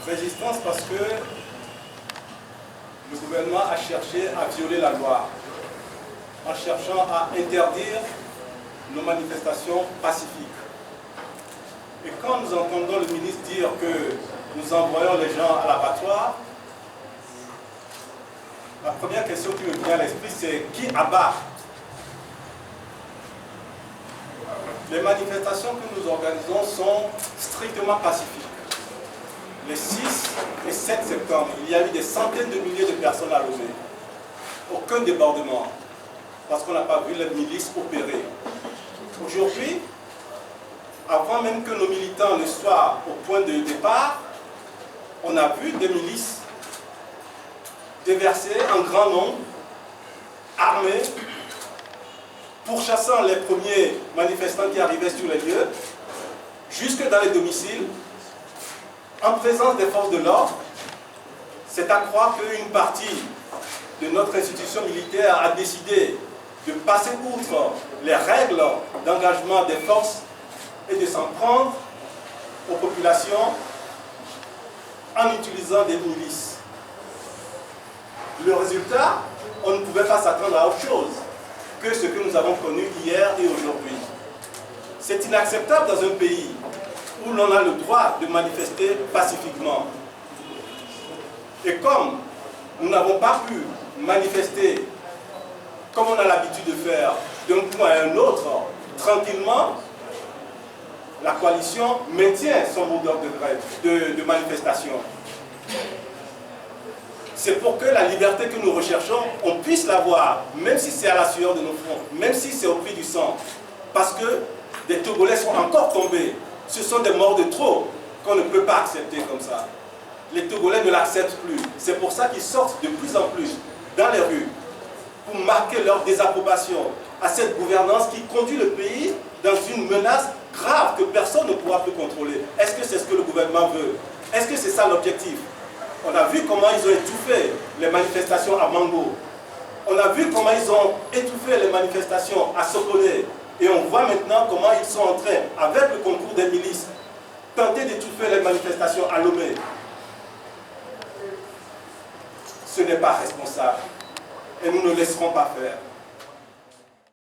Résistance parce que le gouvernement a cherché à violer la loi en cherchant à interdire nos manifestations pacifiques. Et quand nous entendons le ministre dire que nous envoyons les gens à l'abattoir, la première question qui me vient à l'esprit, c'est qui abat? Les manifestations que nous organisons sont strictement pacifiques. Les 6 et 7 septembre, il y a eu des centaines de milliers de personnes à Lomé. Aucun débordement, parce qu'on n'a pas vu les milices opérer. Aujourd'hui, avant même que nos militants ne soient au point de départ, on a vu des milices déverser en grand nombre, armés, pourchassant les premiers manifestants qui arrivaient sur les lieux, jusque dans les domiciles, en présence des forces de l'ordre. C'est à croire qu'une partie de notre institution militaire a décidé de passer outre les règles d'engagement des forces et de s'en prendre aux populations en utilisant des milices. Le résultat, on ne pouvait pas s'attendre à autre chose que ce que nous avons connu hier et aujourd'hui. C'est inacceptable dans un pays où l'on a le droit de manifester pacifiquement. Et comme nous n'avons pas pu manifester comme on a l'habitude de faire d'un point à un autre, tranquillement, la coalition maintient son mot d'ordre de manifestation. C'est pour que la liberté que nous recherchons, on puisse l'avoir, même si c'est à la sueur de nos fronts, même si c'est au prix du sang. Parce que des Togolais sont encore tombés. Ce sont des morts de trop qu'on ne peut pas accepter comme ça. Les Togolais ne l'acceptent plus. C'est pour ça qu'ils sortent de plus en plus dans les rues pour marquer leur désapprobation à cette gouvernance qui conduit le pays dans une menace grave que personne ne pourra plus contrôler. Est-ce que c'est ce que le gouvernement veut? Est-ce que c'est ça l'objectif? On a vu comment ils ont étouffé les manifestations à Mango. On a vu comment ils ont étouffé les manifestations à Sokolé. Et on voit maintenant comment ils sont en train, avec le concours des milices, tenter d'étouffer les manifestations à Lomé. Ce n'est pas responsable. Et nous ne laisserons pas faire.